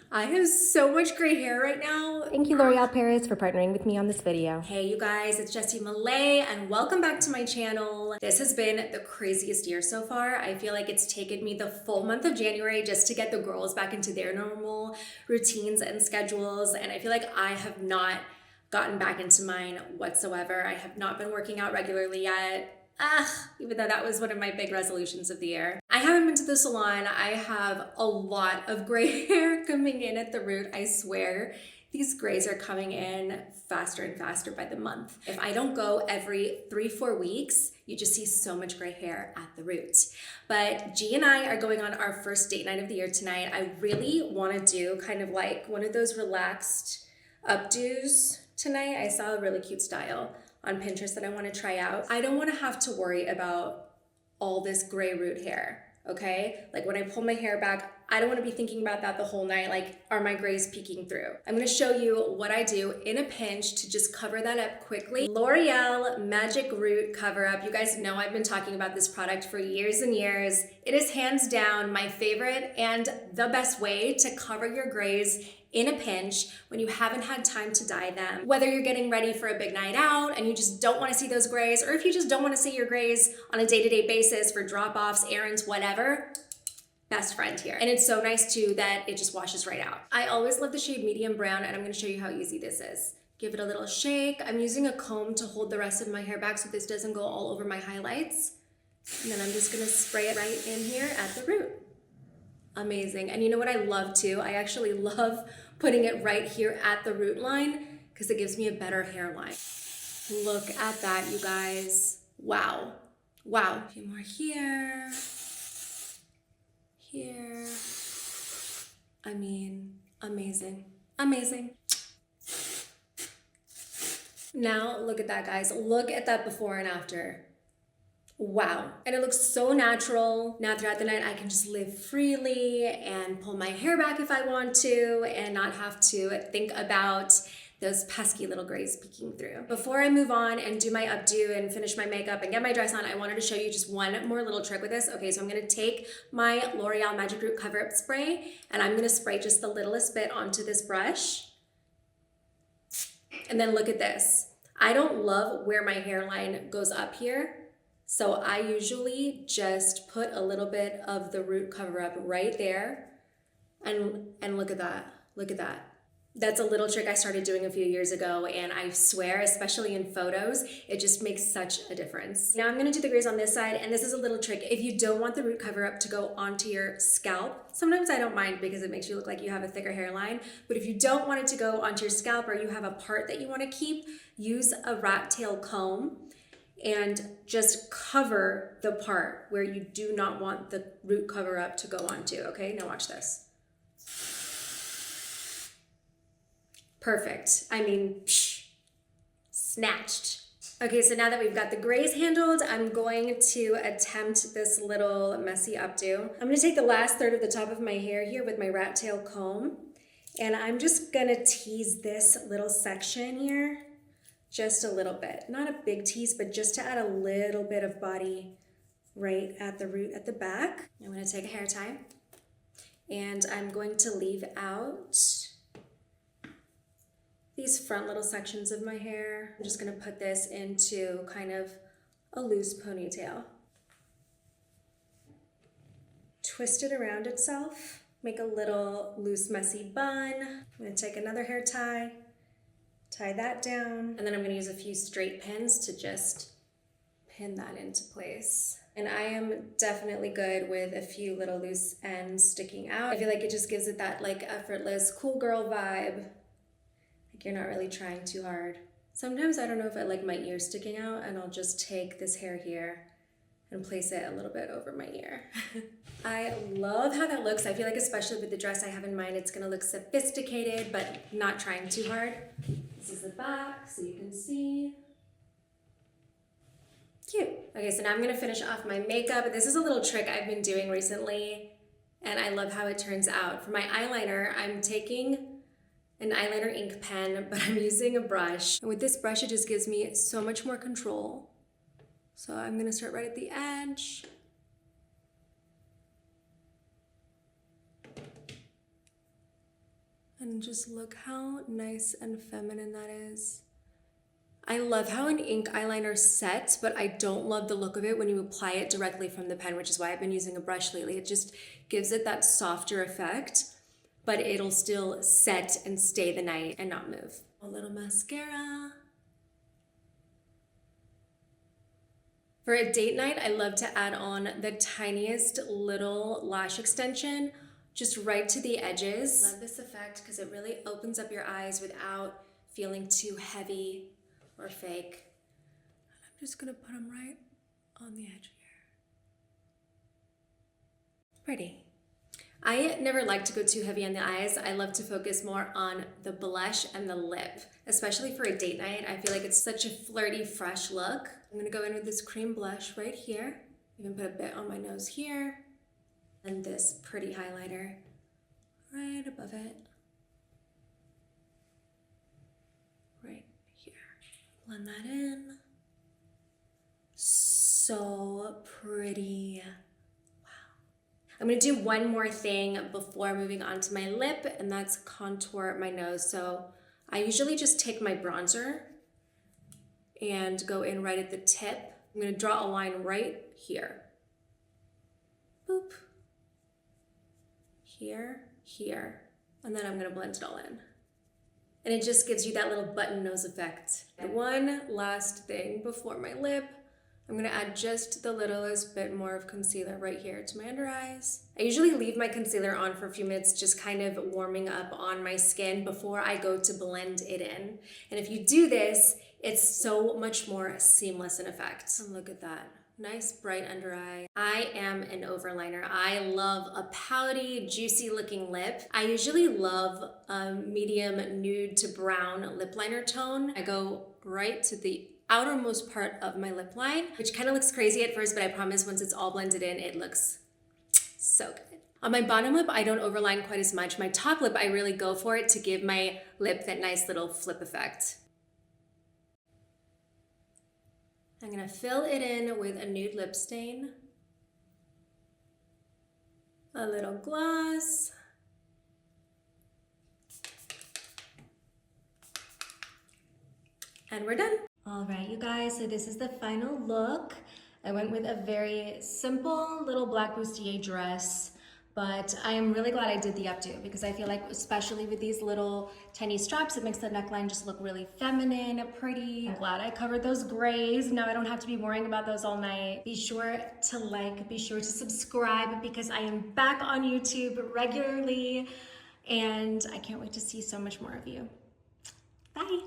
I have so much gray hair right now. Thank you, L'Oreal Paris, for partnering with me on this video. Hey you guys, it's Jessie Malay and welcome back to my channel. This has been the craziest year so far. I feel like it's taken me the full month of January just to get the girls back into their normal routines and schedules, and I feel like I have not gotten back into mine whatsoever. I have not been working out regularly yet. Even though that was one of my big resolutions of the year. I haven't been to the salon. I have a lot of gray hair coming in at the root, I swear. These grays are coming in faster and faster by the month. If I don't go every 3-4 weeks, you just see so much gray hair at the root. But G and I are going on our first date night of the year tonight. I really want to do kind of like one of those relaxed updos tonight. I saw a really cute style on Pinterest that I want to try out. I don't want to have to worry about all this gray root hair, okay? Like when I pull my hair back, I don't want to be thinking about that the whole night, like are my grays peeking through? I'm going to show you what I do in a pinch to just cover that up quickly. L'Oreal Magic Root Cover Up. You guys know I've been talking about this product for years and years. It is hands down my favorite and the best way to cover your grays in a pinch when you haven't had time to dye them. Whether you're getting ready for a big night out and you just don't want to see those grays, or if you just don't want to see your grays on a day-to-day basis for drop-offs, errands, whatever, best friend here. And it's so nice too that it just washes right out. I always love the shade medium brown, and I'm going to show you how easy this is. Give it a little shake. I'm using a comb to hold the rest of my hair back so this doesn't go all over my highlights. And then I'm just going to spray it right in here at the root. Amazing. And you know what I love too? I actually love putting it right here at the root line because it gives me a better hairline. Look at that, you guys. Wow. Wow. A few more here. Here. I mean, amazing. Amazing. Now, look at that, guys. Look at that before and after. Wow. And it looks so natural. Now throughout the night, I can just live freely and pull my hair back if I want to and not have to think about those pesky little grays peeking through. Before I move on and do my updo and finish my makeup and get my dress on, I wanted to show you just one more little trick with this. Okay, so I'm gonna take my L'Oreal Magic Root Cover Up Spray and I'm gonna spray just the littlest bit onto this brush. And then look at this. I don't love where my hairline goes up here. So I usually just put a little bit of the root cover up right there. And look at that, look at that. That's a little trick I started doing a few years ago, and I swear, especially in photos, it just makes such a difference. Now I'm gonna do the grays on this side, and this is a little trick. If you don't want the root cover up to go onto your scalp, sometimes I don't mind because it makes you look like you have a thicker hairline, but if you don't want it to go onto your scalp or you have a part that you wanna keep, use a rat tail comb and just cover the part where you do not want the root cover up to go onto, okay? Now watch this. Perfect. I mean, snatched. Okay, so now that we've got the grays handled, I'm going to attempt this little messy updo. I'm gonna take the last third of the top of my hair here with my rat tail comb, and I'm just gonna tease this little section here just a little bit. Not a big tease, but just to add a little bit of body right at the root at the back. I'm gonna take a hair tie, and I'm going to leave out these front little sections of my hair. I'm just gonna put this into kind of a loose ponytail. Twist it around itself, make a little loose messy bun. I'm gonna take another hair tie, tie that down, and then I'm gonna use a few straight pins to just pin that into place. And I am definitely good with a few little loose ends sticking out. I feel like it just gives it that like effortless, cool girl vibe. Like you're not really trying too hard. Sometimes I don't know if I like my ear sticking out, and I'll just take this hair here and place it a little bit over my ear. I love how that looks. I feel like especially with the dress I have in mind, it's gonna look sophisticated, but not trying too hard. This is the back, so you can see. Cute. Okay, so now I'm gonna finish off my makeup. This is a little trick I've been doing recently, and I love how it turns out. For my eyeliner, I'm taking an eyeliner ink pen, but I'm using a brush. And with this brush, it just gives me so much more control. So I'm gonna start right at the edge. And just look how nice and feminine that is. I love how an ink eyeliner sets, but I don't love the look of it when you apply it directly from the pen, which is why I've been using a brush lately. It just gives it that softer effect, but it'll still set and stay the night and not move. A little mascara. For a date night, I love to add on the tiniest little lash extension, just right to the edges. Love this effect because it really opens up your eyes without feeling too heavy or fake. And I'm just gonna put them right on the edge here. Pretty. I never like to go too heavy on the eyes. I love to focus more on the blush and the lip, especially for a date night. I feel like it's such a flirty, fresh look. I'm gonna go in with this cream blush right here. Even put a bit on my nose here. And this pretty highlighter right above it. Right here. Blend that in. So pretty. I'm gonna do one more thing before moving on to my lip, and that's contour my nose. So I usually just take my bronzer and go in right at the tip. I'm gonna draw a line right here. Boop. Here, here. And then I'm gonna blend it all in. And it just gives you that little button nose effect. And one last thing before my lip. I'm gonna add just the littlest bit more of concealer right here to my under eyes. I usually leave my concealer on for a few minutes, just kind of warming up on my skin before I go to blend it in. And if you do this, it's so much more seamless in effect. And look at that, nice bright under eye. I am an overliner. I love a pouty, juicy looking lip. I usually love a medium nude to brown lip liner tone. I go right to the outermost part of my lip line, which kind of looks crazy at first, but I promise once it's all blended in, it looks so good. On my bottom lip, I don't overline quite as much. My top lip, I really go for it to give my lip that nice little flip effect. I'm gonna fill it in with a nude lip stain, a little gloss, and we're done. All right, you guys, so this is the final look. I went with a very simple little black bustier dress, but I am really glad I did the updo because I feel like, especially with these little tiny straps, it makes the neckline just look really feminine, pretty. I'm glad I covered those grays. Now I don't have to be worrying about those all night. Be sure to like, be sure to subscribe because I am back on YouTube regularly and I can't wait to see so much more of you. Bye.